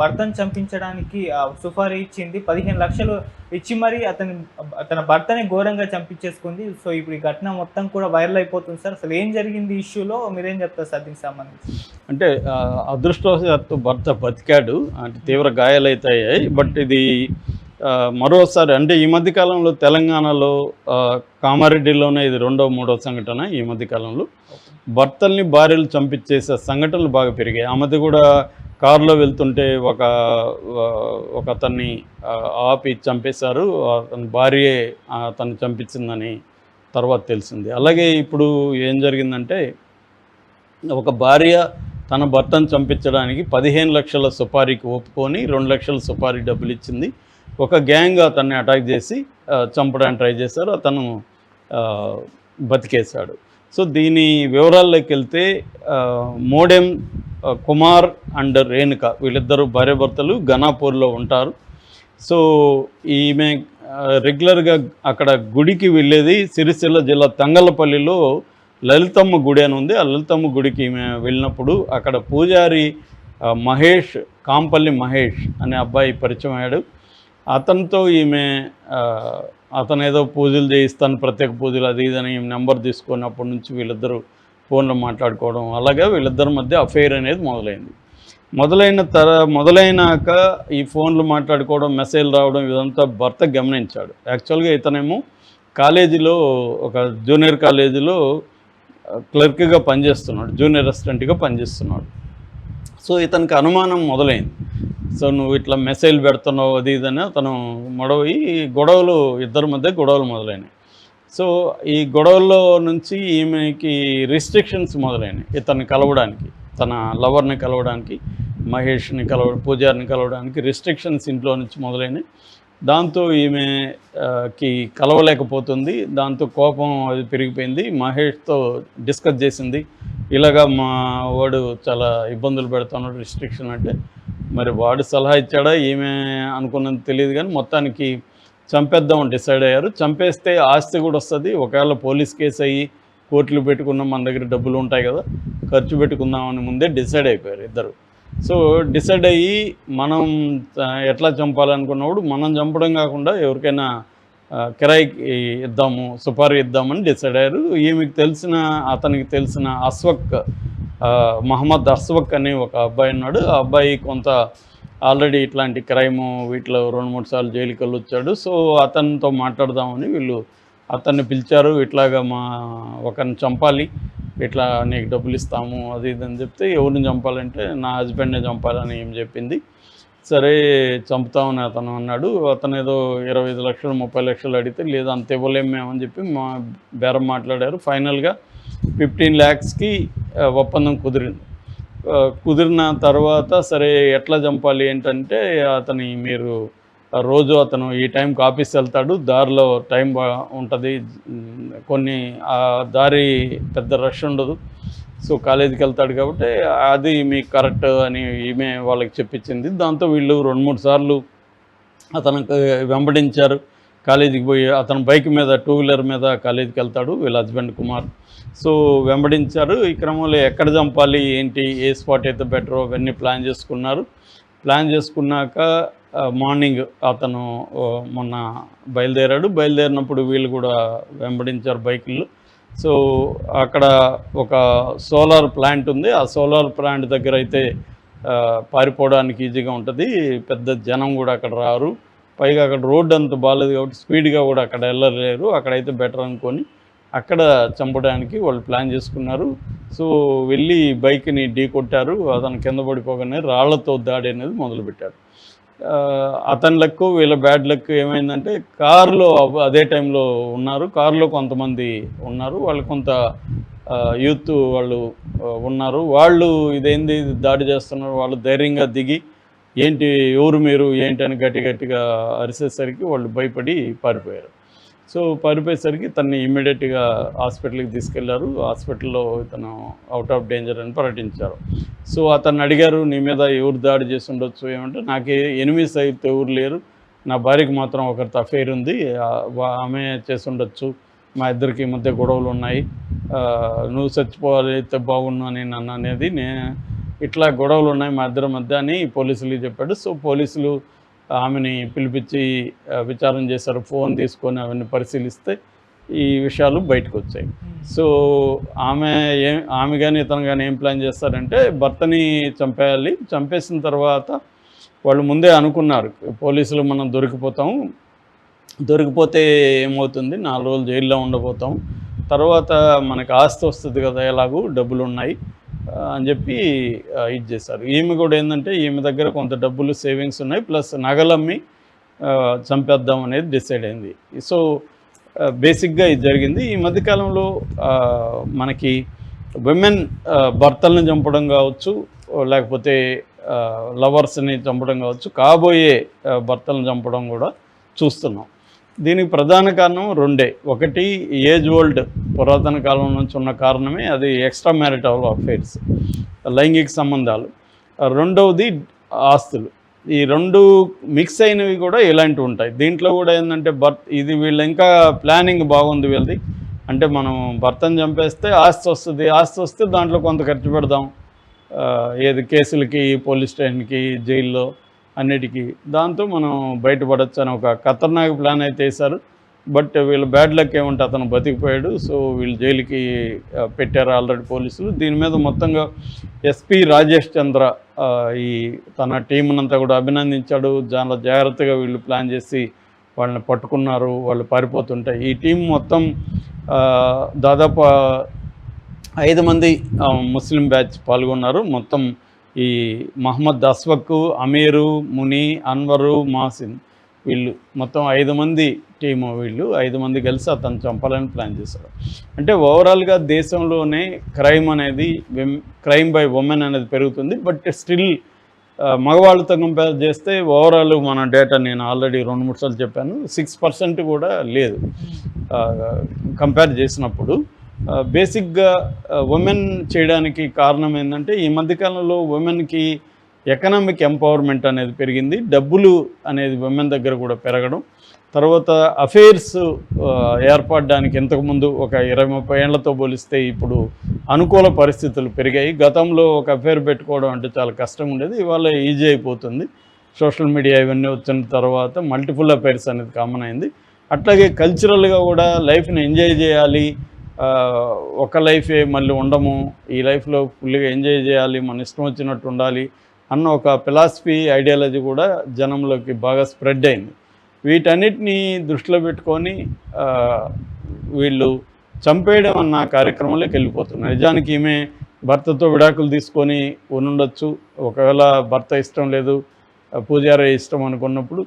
భర్తను చంపించడానికి సుపారీ ఇచ్చింది. 15 లక్షలు ఇచ్చి మరి తన భర్తని ఘోరంగా చంపించేసుకుంది. సో, ఇప్పుడు ఈ ఘటన మొత్తం కూడా వైరల్ అయిపోతుంది సార్. అసలు ఏం జరిగింది ఈ ఇష్యూలో? మీరేం చెప్తారు సార్ దీనికి సంబంధించి? అంటే అదృష్టవశాత్తు భర్త బతికాడు. అంటే తీవ్ర గాయాలైతే అయ్యాయి. బట్ ఇది మరోసారి అంటే ఈ మధ్య కాలంలో తెలంగాణలో కామారెడ్డిలోనే ఇది మూడో సంఘటన. ఈ మధ్య కాలంలో భర్తల్ని భార్యలు చంపించేసే సంఘటనలు బాగా పెరిగాయి. ఆ మధ్య కూడా కారులో వెళ్తుంటే ఒక అతన్ని ఆపి చంపేశారు. అతని భార్యే అతన్ని చంపించిందని తర్వాత తెలిసింది. అలాగే ఇప్పుడు ఏం జరిగిందంటే ఒక భార్య తన భర్తను చంపించడానికి 15 లక్షల సుపారీకి ఒప్పుకొని 2 లక్షల సుపారీ డబ్బులు ఇచ్చింది. ఒక గ్యాంగ్ అతన్ని అటాక్ చేసి చంపడానికి ట్రై చేశారు. అతను బతికేశాడు. సో దీని వివరాల్లోకి వెళ్తే మోడెం కుమార్ అండ్ రేణుక వీళ్ళిద్దరూ భార్యాభర్తలు ఘనాపూర్లో ఉంటారు. సో ఈమె రెగ్యులర్గా అక్కడ గుడికి వెళ్ళేది. సిరిసిల్ల జిల్లా తంగళ్ళపల్లిలో లలితమ్మ గుడి అని ఉంది. ఆ లలితమ్మ గుడికి ఈమె వెళ్ళినప్పుడు అక్కడ పూజారి మహేష్, కాంపల్లి మహేష్ అనే అబ్బాయి పరిచయం అయ్యాడు. అతనితో ఈమె అతను ఏదో పూజలు చేయిస్తాను, ప్రత్యేక పూజలు అది ఇదని నెంబర్ తీసుకున్నప్పటి నుంచి వీళ్ళిద్దరూ ఫోన్లో మాట్లాడుకోవడం, అలాగే వీళ్ళిద్దరి మధ్య అఫైర్ అనేది మొదలైనాక ఈ ఫోన్లు మాట్లాడుకోవడం, మెసేజ్లు రావడం ఇదంతా భర్త గమనించాడు. యాక్చువల్గా ఇతనేమో కాలేజీలో ఒక జూనియర్ కాలేజీలో క్లర్క్గా పనిచేస్తున్నాడు, జూనియర్ అసిస్టెంట్గా పనిచేస్తున్నాడు. సో ఇతనికి అనుమానం మొదలైంది. సో నువ్వు ఇట్లా మెసేజ్ పెడుతున్నావు అది ఇదని అతను గొడవలు ఇద్దరి మధ్య గొడవలు మొదలైనాయి. సో ఈ గొడవల్లో నుంచి ఈమెకి రిస్ట్రిక్షన్స్ మొదలైనాయి. ఇతన్ని కలవడానికి, తన లవర్ని కలవడానికి, మహేష్ని పూజారిని కలవడానికి రిస్ట్రిక్షన్స్ ఇంట్లో నుంచి మొదలైనాయి. దాంతో ఈమెకి కలవలేకపోతుంది. దాంతో కోపం అది పెరిగిపోయింది. మహేష్తో డిస్కస్ చేసింది. ఇలాగా మా వాడు చాలా ఇబ్బందులు పెడుతున్నాడు రిస్ట్రిక్షన్ అంటే. మరి వాడు సలహా ఇచ్చాడా ఈమె అనుకున్నది తెలియదు, కానీ మొత్తానికి చంపేద్దామని డిసైడ్ అయ్యారు. చంపేస్తే ఆస్తి కూడా వస్తుంది. ఒకవేళ పోలీస్ కేసు అయ్యి కోర్టులు పెట్టుకున్నాం, మన దగ్గర డబ్బులు ఉంటాయి కదా, ఖర్చు పెట్టుకుందామని ముందే డిసైడ్ అయిపోయారు ఇద్దరు. సో డిసైడ్ అయ్యి మనం ఎట్లా చంపాలనుకున్నప్పుడు మనం చంపడం కాకుండా ఎవరికైనా కిరాయికి ఇద్దాము, సుపారీ ఇద్దామని డిసైడ్ అయ్యారు. అతనికి తెలిసిన మహమ్మద్ అస్వక్ అనే ఒక అబ్బాయి ఉన్నాడు. ఆ అబ్బాయి కొంత ఆల్రెడీ ఇట్లాంటి క్రైము వీటిలో 2-3 సార్లు జైలుకి వెళ్ళొచ్చాడు. సో అతనితో మాట్లాడదామని వీళ్ళు అతన్ని పిలిచారు. ఇట్లాగా ఒకరిని చంపాలి, ఇట్లా నీకు డబ్బులు ఇస్తాము అది ఇదని చెప్తే, ఎవరిని చంపాలంటే నా హస్బెండ్నే చంపాలని ఏం చెప్పింది. సరే చంపుతామని అతను అన్నాడు. అతను ఏదో 25 లక్షలు 30 లక్షలు అడిగితే లేదు అంత ఇవ్వలేము మేమని చెప్పి బేరం మాట్లాడారు. ఫైనల్గా 15 lakhsకి ఒప్పందం కుదిరిన తర్వాత సరే ఎట్లా చంపాలి ఏంటంటే మీరు రోజు అతను ఈ టైంకి ఆఫీస్ వెళ్తాడు, దారిలో టైం ఉంటుంది, కొన్ని దారి పెద్ద రష్ ఉండదు. సో కాలేజీకి వెళ్తాడు కాబట్టి అది మీకు కరెక్ట్ అని ఈమె వాళ్ళకి చెప్పించింది. దాంతో వీళ్ళు 2-3 సార్లు అతనికి వెంబడించారు. కాలేజీకి పోయి అతను బైక్ మీద 2 వీలర్ మీద కాలేజీకి వెళ్తాడు వీళ్ళ హస్బెండ్ కుమార్. సో వెంబడించారు. ఈ క్రమంలో ఎక్కడ చంపాలి ఏంటి, ఏ స్పాట్ అయితే బెటరో అవన్నీ ప్లాన్ చేసుకున్నాక మార్నింగ్ అతను మొన్న బయలుదేరినప్పుడు వీళ్ళు కూడా వెంబడించారు బైకులు. సో అక్కడ ఒక సోలార్ ప్లాంట్ ఉంది. ఆ సోలార్ ప్లాంట్ దగ్గర అయితే పారిపోవడానికి ఈజీగా ఉంటుంది, పెద్ద జనం కూడా అక్కడ రారు. పైగా అక్కడ రోడ్డు అంత బాగాలేదు కాబట్టి స్పీడ్గా కూడా అక్కడ వెళ్ళలేరు. అక్కడైతే బెటర్ అనుకొని అక్కడ చంపడానికి వాళ్ళు ప్లాన్ చేసుకున్నారు. సో వెళ్ళి బైక్ని ఢీ కొట్టారు. అతను కింద పడిపోగానే రాళ్లతో దాడి అనేది మొదలుపెట్టారు. అతని లక్ వీళ్ళ బ్యాడ్ లక్ ఏమైందంటే కారులో అదే టైంలో ఉన్నారు. కారులో కొంతమంది ఉన్నారు, వాళ్ళు కొంత యూత్ వాళ్ళు ఉన్నారు. వాళ్ళు ఇదేంది దాడి చేస్తున్నారు, వాళ్ళు ధైర్యంగా దిగి ఏంటి ఎవరు మీరు ఏంటి అని గట్టిగా అరిసేసరికి వాళ్ళు భయపడి పారిపోయారు. సో పారిపోయేసరికి తన్ని ఇమ్మీడియట్గా హాస్పిటల్కి తీసుకెళ్లారు. హాస్పిటల్లో ఇతను అవుట్ ఆఫ్ డేంజర్ అని ప్రకటించారు. సో అతన్ని అడిగారు, నీ మీద ఎవరు దాడి చేసి ఉండొచ్చు ఏమంటే, నాకు ఎనిమిస్ అయితే ఎవరు లేరు, నా భార్యకి మాత్రం ఒకరితో అఫైర్ ఉంది, ఆమె చేసి ఉండొచ్చు, మా ఇద్దరికి మధ్య గొడవలు ఉన్నాయి, నువ్వు చచ్చిపోవాలి అయితే బాగుండు అని నన్ను అనేది ఇట్లా గొడవలు ఉన్నాయి మా ఇద్దరి మధ్య అని పోలీసులకు చెప్పాడు. సో పోలీసులు ఆమెని పిలిపించి విచారణ చేశారు. ఫోన్ తీసుకొని అవన్నీ పరిశీలిస్తే ఈ విషయాలు బయటకు వచ్చాయి. సో ఆమె కానీ ఇతను కానీ ఏం ప్లాన్ చేస్తారంటే భర్తని చంపేయాలి, చంపేసిన తర్వాత వాళ్ళు ముందే అనుకున్నారు పోలీసులు మనం దొరికిపోతే ఏమవుతుంది, 4 రోజులు జైల్లో ఉండబోతాం, తర్వాత మనకు ఆస్తి వస్తుంది కదా, ఎలాగూ డబ్బులు ఉన్నాయి అని చెప్పి ఇది చేశారు. ఈమె కూడా ఏంటంటే ఈమె దగ్గర కొంత డబ్బులు సేవింగ్స్ ఉన్నాయి, ప్లస్ నగలమ్మి చంపేద్దాం అనేది డిసైడ్ అయింది. సో బేసిక్గా ఇది జరిగింది. ఈ మధ్యకాలంలో మనకి విమెన్ భర్తలను చంపడం కావచ్చు, లేకపోతే లవర్స్ని చంపడం కావచ్చు, కాబోయే భర్తలను చంపడం కూడా చూస్తున్నాం. దీనికి ప్రధాన కారణం 2. ఒకటి ఏజ్ ఓల్డ్ పురాతన కాలం నుంచి ఉన్న కారణమే, అది ఎక్స్ట్రా మ్యారిటల్ అఫైర్స్, లైంగిక సంబంధాలు. రెండవది ఆస్తులు. ఈ 2 మిక్స్ అయినవి కూడా ఇలాంటివి ఉంటాయి. దీంట్లో కూడా ఏంటంటే ఇది వీళ్ళు ఇంకా ప్లానింగ్ బాగుంది వీళ్ళది. అంటే మనం భర్తను చంపేస్తే ఆస్తి వస్తుంది, ఆస్తి వస్తే దాంట్లో కొంత ఖర్చు పెడదాం, ఏది కేసులకి, పోలీస్ స్టేషన్కి, జైల్లో అన్నిటికీ, దాంతో మనం బయటపడచ్చు అని ఒక ఖతర్నాక్ ప్లాన్ అయితే వేశారు. బట్ వీళ్ళు బ్యాడ్ లక్ ఏమంటే అతను బతికిపోయాడు. సో వీళ్ళు జైలుకి పెట్టారు ఆల్రెడీ పోలీసులు. దీని మీద మొత్తంగా ఎస్పీ రాజేష్ చంద్ర ఈ తన టీంనంతా కూడా అభినందించాడు. చాలా జాగ్రత్తగా వీళ్ళు ప్లాన్ చేసి వాళ్ళని పట్టుకున్నారు, వాళ్ళు పారిపోతుంటాయి. ఈ టీం మొత్తం దాదాపు 5 మంది ముస్లిం బ్యాచ్ పాల్గొన్నారు. మొత్తం ఈ మహమ్మద్ అస్వక్, అమీరు, ముని, అన్వరు, మాసిన్, వీళ్ళు మొత్తం 5 మంది టీము. వీళ్ళు 5 మంది కలిసి అతను చంపాలని ప్లాన్ చేశారు. అంటే ఓవరాల్గా దేశంలోనే క్రైమ్ బై ఉమెన్ అనేది పెరుగుతుంది. బట్ స్టిల్ మగవాళ్ళతో కంపేర్ చేస్తే ఓవరాల్ మన డేటా నేను ఆల్రెడీ 2-3 సార్లు చెప్పాను, 6% కూడా లేదు కంపేర్ చేసినప్పుడు. బేసిక్గా ఉమెన్ చేయడానికి కారణం ఏంటంటే ఈ మధ్యకాలంలో ఉమెన్కి ఎకనామిక్ ఎంపవర్మెంట్ అనేది పెరిగింది, డబ్బులు అనేది ఉమెన్ దగ్గర కూడా పెరగడం, తర్వాత అఫైర్స్ ఏర్పడడానికి ఇంతకుముందు ఒక 20-30 ఏళ్లతో పోలిస్తే ఇప్పుడు అనుకూల పరిస్థితులు పెరిగాయి. గతంలో ఒక అఫైర్ పెట్టుకోవడం అంటే చాలా కష్టంగా ఉండేది, ఇవాళ ఈజీ అయిపోతుంది. సోషల్ మీడియా ఇవన్నీ వచ్చిన తర్వాత మల్టిపుల్ అఫైర్స్ అనేది కామన్ అయింది. అట్లాగే కల్చరల్గా కూడా లైఫ్ని ఎంజాయ్ చేయాలి, ఒక లైఫే మళ్ళీ ఉండము, ఈ లైఫ్లో ఫుల్గా ఎంజాయ్ చేయాలి, మన ఇష్టం వచ్చినట్టు ఉండాలి అన్న ఒక ఫిలాసఫీ, ఐడియాలజీ కూడా జనంలోకి బాగా స్ప్రెడ్ అయింది. వీటన్నిటినీ దృష్టిలో పెట్టుకొని వీళ్ళు చంపేయడం అన్న కార్యక్రమంలోకి వెళ్ళిపోతున్నారు. నిజానికి ఈమె భర్తతో విడాకులు తీసుకొని ఉండొచ్చు, ఒకవేళ భర్త ఇష్టం లేదు, పూజారి ఇష్టం అనుకున్నప్పుడు